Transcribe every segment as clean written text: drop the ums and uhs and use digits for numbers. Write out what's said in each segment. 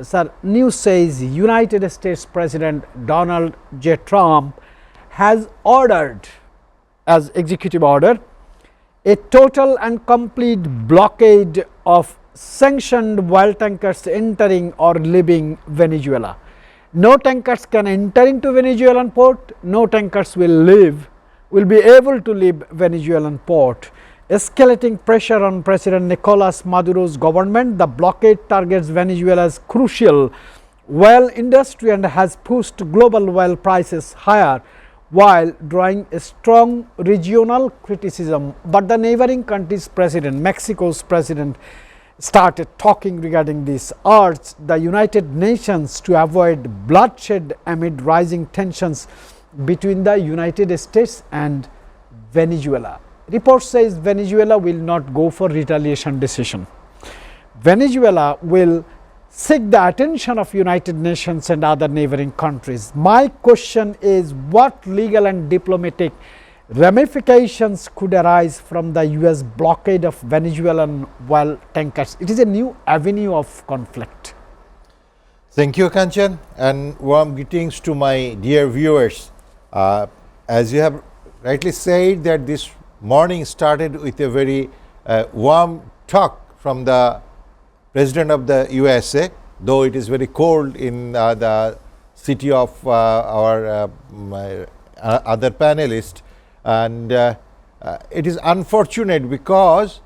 Sir, news says United States President Donald J. Trump has ordered, as executive order, a total and complete blockade of sanctioned oil tankers entering or leaving Venezuela. No tankers can enter into Venezuelan port, no tankers will be able to leave Venezuelan port. Escalating pressure on President Nicolas Maduro's government, the blockade targets Venezuela's crucial oil industry and has pushed global oil prices higher while drawing a strong regional criticism. But the neighboring country's president, Mexico's president, started talking regarding this, urged the United Nations to avoid bloodshed amid rising tensions between the United States and Venezuela. Report says Venezuela will not go for retaliation decision. Venezuela will seek the attention of United Nations and other neighboring countries. My question is, what legal and diplomatic ramifications could arise from the US blockade of Venezuelan oil tankers? It is a new avenue of conflict. Thank you, Kanchan, and warm greetings to my dear viewers. As you have rightly said, that this morning started with a very warm talk from the President of the USA, though it is very cold in the city of our other panelist, and it is unfortunate because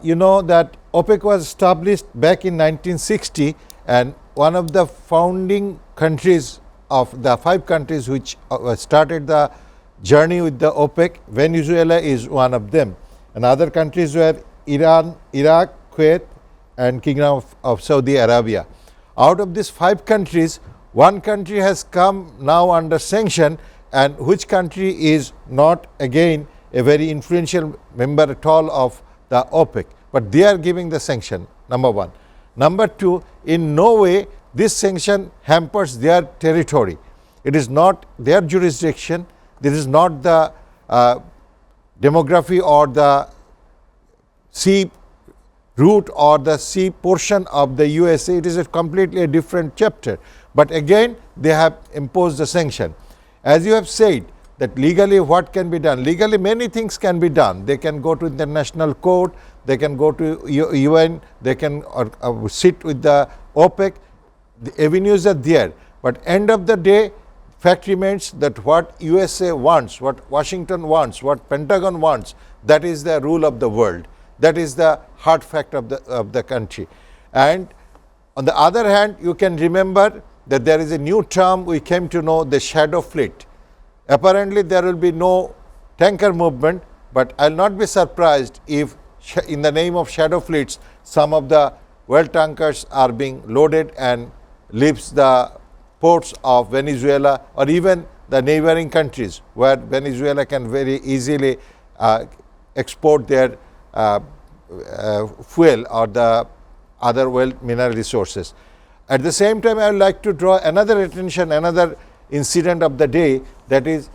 you know that OPEC was established back in 1960, and one of the founding countries of the 5 countries which started the journey with the OPEC, Venezuela is one of them, and other countries were Iran, Iraq, Kuwait and Kingdom of Saudi Arabia. Out of these 5 countries, one country has come now under sanction, and which country is not again a very influential member at all of the OPEC, but they are giving the sanction, number 1. Number 2, in no way this sanction hampers their territory. It is not their jurisdiction. This is not the demography or the sea route or the sea portion of the USA. It is a completely different chapter. But again, they have imposed the sanction. As you have said, that legally what can be done? Legally many things can be done. They can go to international court, they can go to UN, they can sit with the OPEC. The avenues are there. But end of the day, fact remains that what USA wants, what Washington wants, what Pentagon wants, that is the rule of the world. That is the hard fact of the country. And on the other hand, you can remember that there is a new term we came to know, the shadow fleet. Apparently there will be no tanker movement, but I will not be surprised if in the name of shadow fleets, some of the oil tankers are being loaded and leaves the ports of Venezuela or even the neighboring countries, where Venezuela can very easily export their fuel or the other oil mineral resources. At the same time, I would like to draw another attention, another incident of the day, that is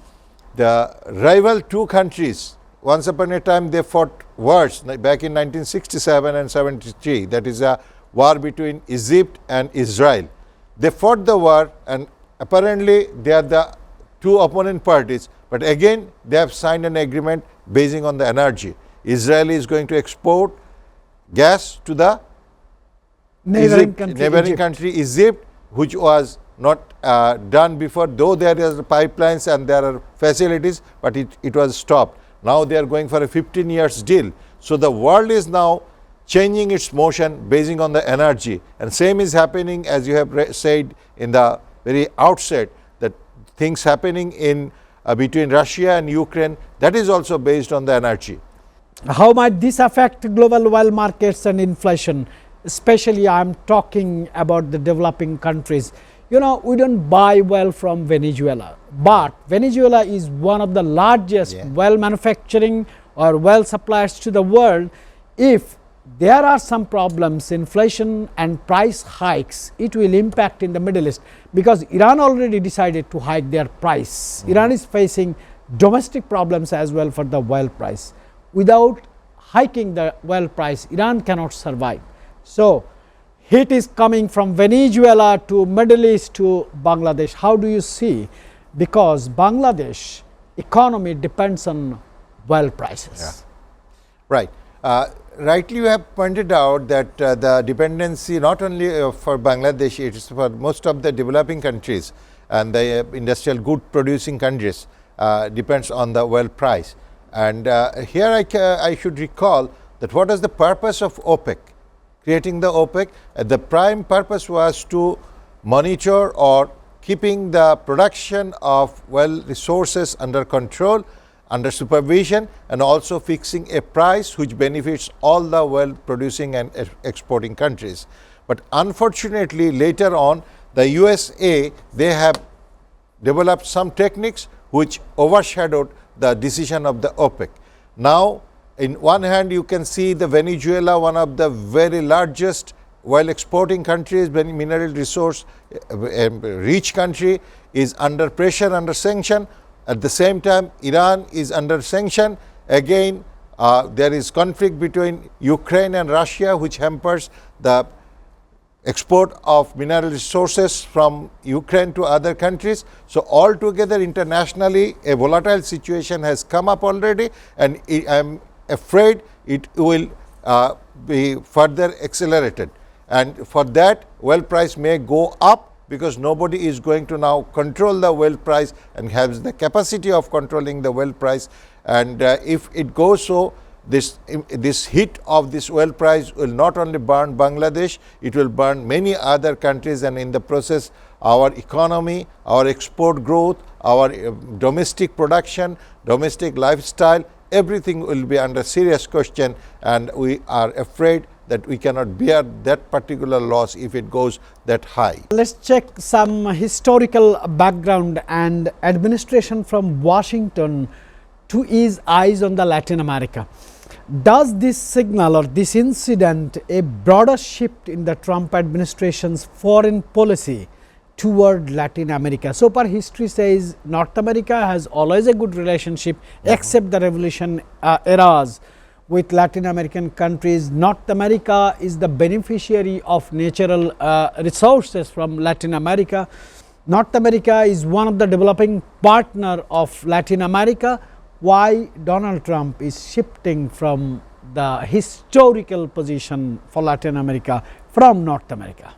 the rival 2 countries. Once upon a time they fought wars back in 1967 and 73, that is a war between Egypt and Israel. They fought the war, and apparently they are the 2 opponent parties, but again they have signed an agreement basing on the energy. Israel is going to export gas to the neighboring country Egypt, which was not done before, though there is pipelines and there are facilities, but it was stopped. Now they are going for a 15 years deal. So the world is now changing its motion basing on the energy, and same is happening, as you have said in the very outset, that things happening in between Russia and Ukraine, that is also based on the energy. How might this affect global oil markets and inflation? Especially I am talking about the developing countries. You know, we don't buy oil from Venezuela, but Venezuela is one of the largest oil manufacturing or oil suppliers to the world. If there are some problems, inflation and price hikes, it will impact in the Middle East, because Iran already decided to hike their price. Iran is facing domestic problems as well for the oil price. Without hiking the oil price, Iran cannot survive. So heat is coming from Venezuela to Middle East to Bangladesh. How do you see? Because Bangladesh economy depends on oil prices. Yeah. Right. Rightly you have pointed out that the dependency not only for Bangladesh, it is for most of the developing countries and the industrial good producing countries depends on the oil price. And here I should recall that what is the purpose of OPEC? Creating the OPEC, the prime purpose was to monitor or keeping the production of oil resources under control, under supervision, and also fixing a price which benefits all the oil producing and exporting countries. But unfortunately, later on the USA, they have developed some techniques which overshadowed the decision of the OPEC. Now, in one hand you can see the Venezuela, one of the very largest oil exporting countries, mineral resource rich country, is under pressure, under sanction. At the same time, Iran is under sanction. Again, there is conflict between Ukraine and Russia, which hampers the export of mineral resources from Ukraine to other countries. So, altogether internationally a volatile situation has come up already, and I am afraid it will be further accelerated, and for that oil price may go up, because nobody is going to now control the oil price and has the capacity of controlling the oil price. And if it goes so, this hit of this oil price will not only burn Bangladesh, it will burn many other countries, and in the process our economy, our export growth, our domestic production, domestic lifestyle, everything will be under serious question, and we are afraid that we cannot bear that particular loss if it goes that high. Let's check some historical background and administration from Washington to ease eyes on the Latin America. Does this signal or this incident a broader shift in the Trump administration's foreign policy toward Latin America? So far history says North America has always a good relationship except the revolution eras with Latin American countries. North America is the beneficiary of natural resources from Latin America. North America is one of the developing partner of Latin America. Why Donald Trump is shifting from the historical position for Latin America from North America?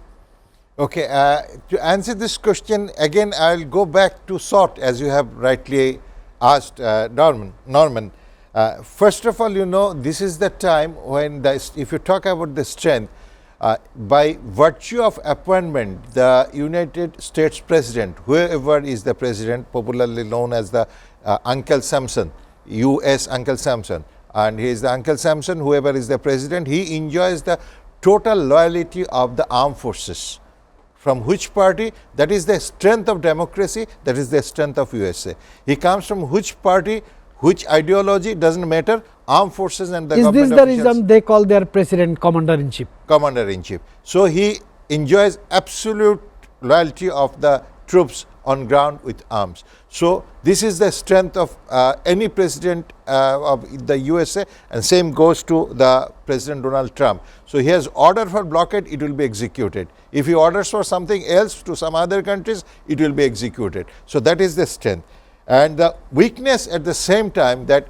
Okay, to answer this question again, I will go back to SWOT, as you have rightly asked, Norman. First of all, you know, this is the time when if you talk about the strength, by virtue of appointment, the United States President, whoever is the President, popularly known as the Uncle Samson, US Uncle Samson, and he is the Uncle Samson, whoever is the President, he enjoys the total loyalty of the armed forces. From which party? That is the strength of democracy, that is the strength of USA. He comes from which party, which ideology, doesn't matter, armed forces and the government officials. Is this the reason they call their president commander-in-chief? Commander-in-chief. So, he enjoys absolute loyalty of the troops on ground with arms. So, this is the strength of any president of the USA, and same goes to the President Donald Trump. So, he has order for blockade, it will be executed. If he orders for something else to some other countries, it will be executed. So, that is the strength. And the weakness at the same time, that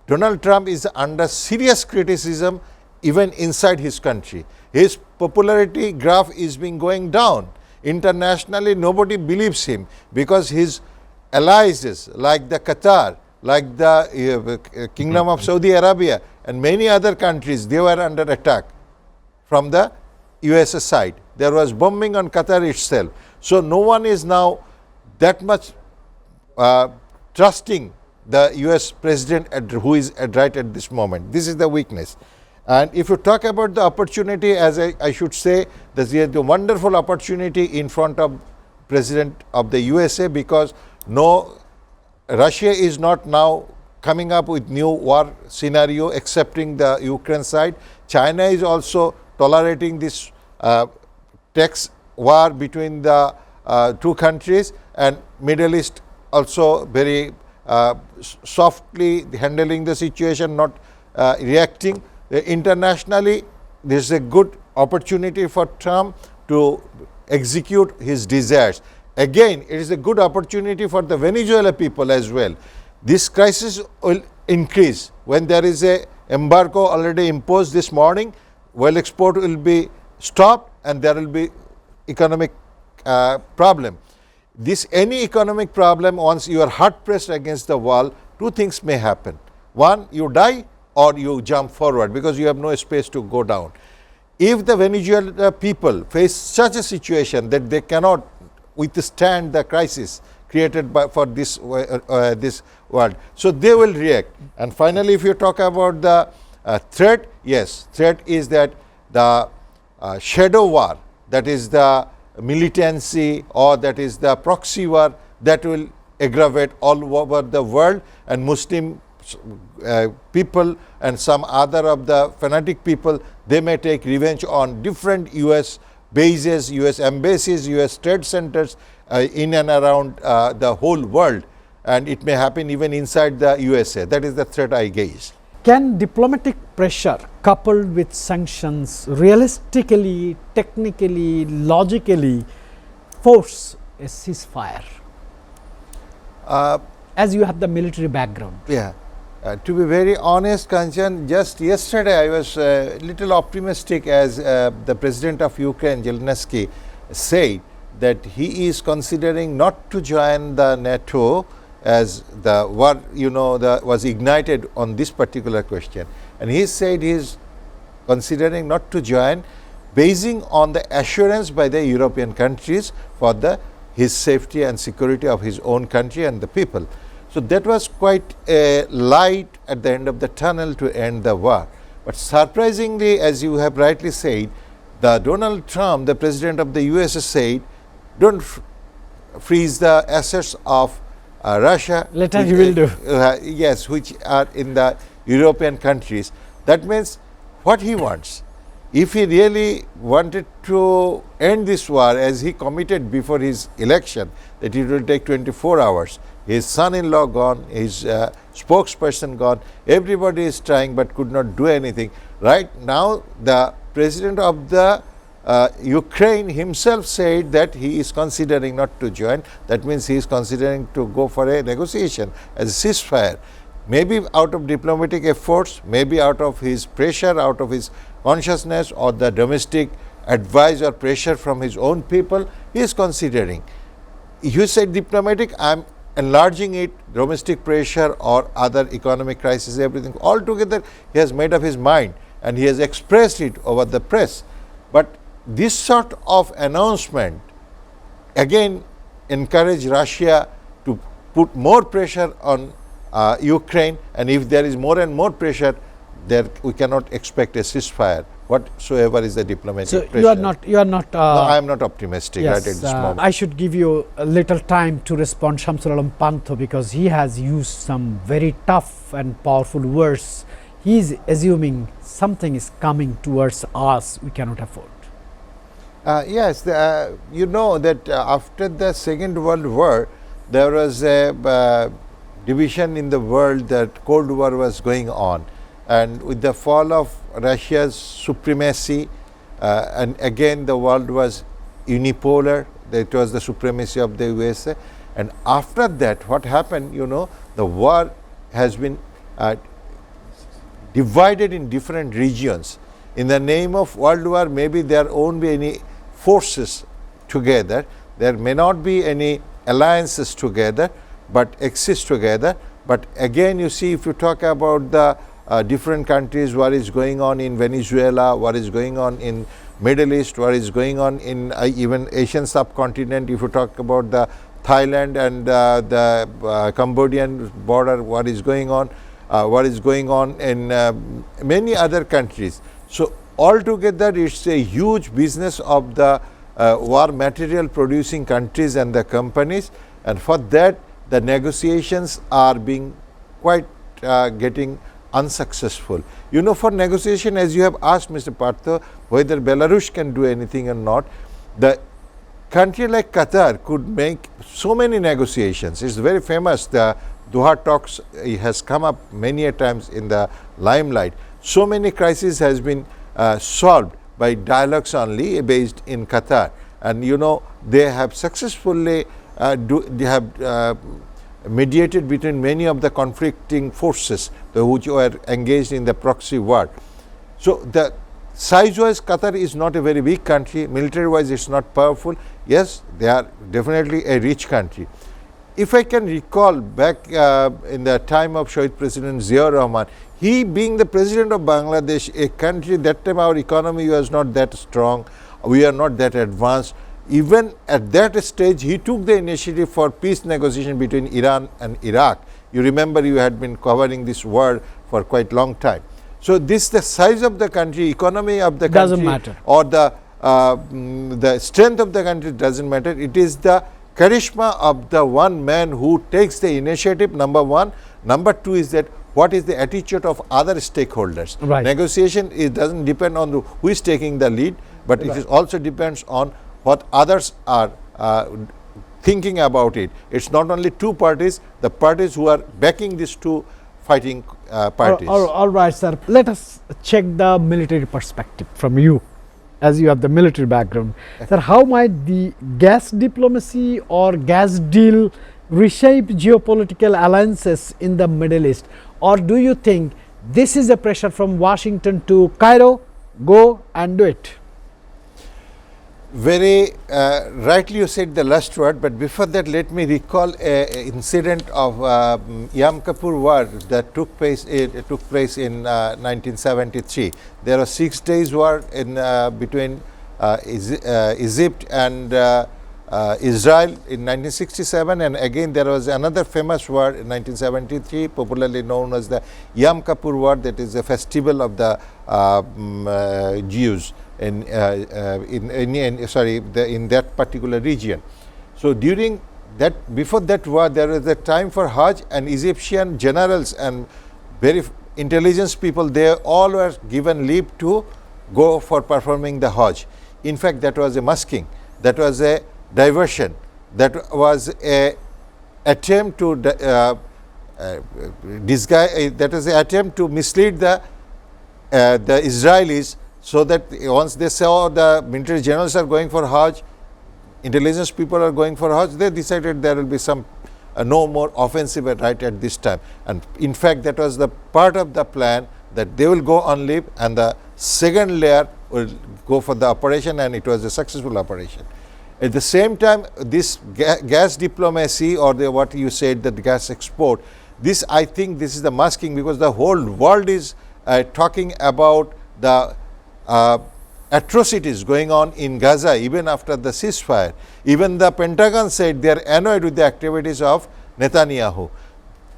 Donald Trump is under serious criticism even inside his country. His popularity graph is being going down. Internationally, nobody believes him, because his allies like the Qatar, like the Kingdom of Saudi Arabia and many other countries, they were under attack from the USA side. There was bombing on Qatar itself. So, no one is now that much trusting the US President who is right at this moment. This is the weakness. And if you talk about the opportunity, as I should say, there is a wonderful opportunity in front of President of the USA, because Russia is not now coming up with new war scenario excepting the Ukraine side. China is also tolerating this tax war between the two countries, and Middle East also very softly handling the situation, not reacting. Internationally, there is a good opportunity for Trump to execute his desires. Again, it is a good opportunity for the Venezuela people as well. This crisis will increase when there is a embargo already imposed this morning. Oil export will be stopped and there will be economic problem. Any economic problem, once you are hard pressed against the wall, two things may happen. One, you die, or you jump forward because you have no space to go down. If the Venezuela people face such a situation that they cannot withstand the crisis created for this world, so they will react. And finally, if you talk about the threat, yes, threat is that the shadow war, that is the militancy or that is the proxy war, that will aggravate all over the world, and Muslim people and some other of the fanatic people, they may take revenge on different US bases, US embassies, US trade centers in and around the whole world, and it may happen even inside the USA. That is the threat I gauge. Can diplomatic pressure coupled with sanctions realistically, technically, logically force a ceasefire? As you have the military background. Yeah. To be very honest, Kanchan, just yesterday I was a little optimistic as the president of Ukraine, Zelensky, said that he is considering not to join the NATO as the war, was ignited on this particular question. And he said he is considering not to join, basing on the assurance by the European countries for his safety and security of his own country and the people. So that was quite a light at the end of the tunnel to end the war. But surprisingly, as you have rightly said, Donald Trump, the president of the USA, said, don't freeze the assets of Russia. Later he will do. Yes, which are in the European countries. That means what he wants. If he really wanted to end this war, as he committed before his election, that it will take 24 hours, his son-in-law gone, his spokesperson gone, everybody is trying but could not do anything. Right now, the president of the Ukraine himself said that he is considering not to join. That means he is considering to go for a negotiation as a ceasefire. Maybe out of diplomatic efforts, maybe out of his pressure, out of his consciousness, or the domestic advice or pressure from his own people, he is considering. You said diplomatic, I am enlarging it, domestic pressure or other economic crisis, everything. Altogether, he has made up his mind and he has expressed it over the press. But this sort of announcement again encourage Russia to put more pressure on Ukraine, and if there is more and more pressure, we cannot expect a ceasefire, whatsoever is the diplomatic pressure. You are not. No, I am not optimistic yes, right at this moment. I should give you a little time to respond, Shamsul Alam Pantho, because he has used some very tough and powerful words. He is assuming something is coming towards us we cannot afford. Yes, you know that after the Second World War, there was a division in the world, that Cold War was going on. And with the fall of Russia's supremacy, and again the world was unipolar, it was the supremacy of the USA. And after that, what happened, the war has been divided in different regions. In the name of World War, maybe there won't be any forces together, there may not be any alliances together, but exist together. But again, you see, if you talk about the different countries, what is going on in Venezuela, what is going on in Middle East, what is going on in even Asian subcontinent, if you talk about the Thailand and the Cambodian border, what is going on in many other countries. So altogether, it's a huge business of the war material producing countries and the companies, and for that the negotiations are being quite getting unsuccessful. For negotiation, as you have asked, Mr. Partho, whether Belarus can do anything or not, the country like Qatar could make so many negotiations. It's very famous. The Doha talks has come up many a times in the limelight. So many crises has been solved by dialogues only based in Qatar. And you know, they have successfully they have mediated between many of the conflicting forces which were engaged in the proxy war. So, the size-wise Qatar is not a very big country, military-wise it is not powerful. Yes, they are definitely a rich country. If I can recall back in the time of Shahid President Ziaur Rahman, he being the president of Bangladesh, a country that time our economy was not that strong, we are not that advanced. Even at that stage, he took the initiative for peace negotiation between Iran and Iraq. You remember you had been covering this war for quite long time. So, this the size of the country, economy of the doesn't country matter, or the strength of the country doesn't matter. It is the charisma of the one man who takes the initiative, number one. Number two is that what is the attitude of other stakeholders. Right. Negotiation, it doesn't depend on who is taking the lead, but right. it is also depends on what others are thinking about it. It is not only two parties, the parties who are backing these two fighting parties. All right, sir. Let us check the military perspective from you, as you have the military background. Sir, how might the gas diplomacy or gas deal reshape geopolitical alliances in the Middle East? Or do you think this is a pressure from Washington to Cairo, go and do it? Very rightly you said the last word, but before that let me recall an incident of Yom Kippur War that took place in 1973. There was 6 days war in between Egypt and Israel in 1967, and again there was another famous war in 1973, popularly known as the Yom Kippur War, that is a festival of the Jews in that particular region. So, during that, before that war, there was a time for Hajj, and Egyptian generals and very intelligence people, they all were given leave to go for performing the Hajj. In fact, that was a masking, that was a diversion, that was a attempt to disguise, that was an attempt to mislead the Israelis, so that once they saw the military generals are going for Hajj, intelligence people are going for Hajj, they decided there will be some no more offensive right at this time. And in fact, that was the part of the plan, that they will go on leave and the second layer will go for the operation, and it was a successful operation. At the same time, this gas diplomacy, or the what you said, that gas export, this, I think this is the masking, because the whole world is talking about the atrocities going on in Gaza even after the ceasefire. Even the Pentagon said they are annoyed with the activities of Netanyahu.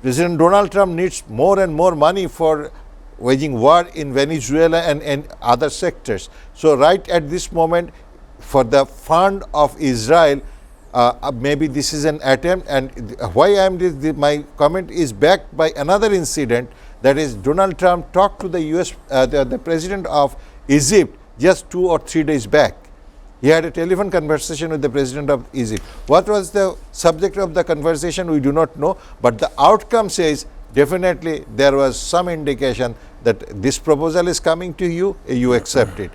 President Donald Trump needs more and more money for waging war in Venezuela and other sectors. So, right at this moment, for the fund of Israel, maybe this is an attempt, and why I am my comment is backed by another incident, that is Donald Trump talked to the US, the president of Egypt just 2 or 3 days back. He had a telephone conversation with the president of Egypt. What was the subject of the conversation, we do not know, but the outcome says definitely there was some indication that this proposal is coming to you, you accept it.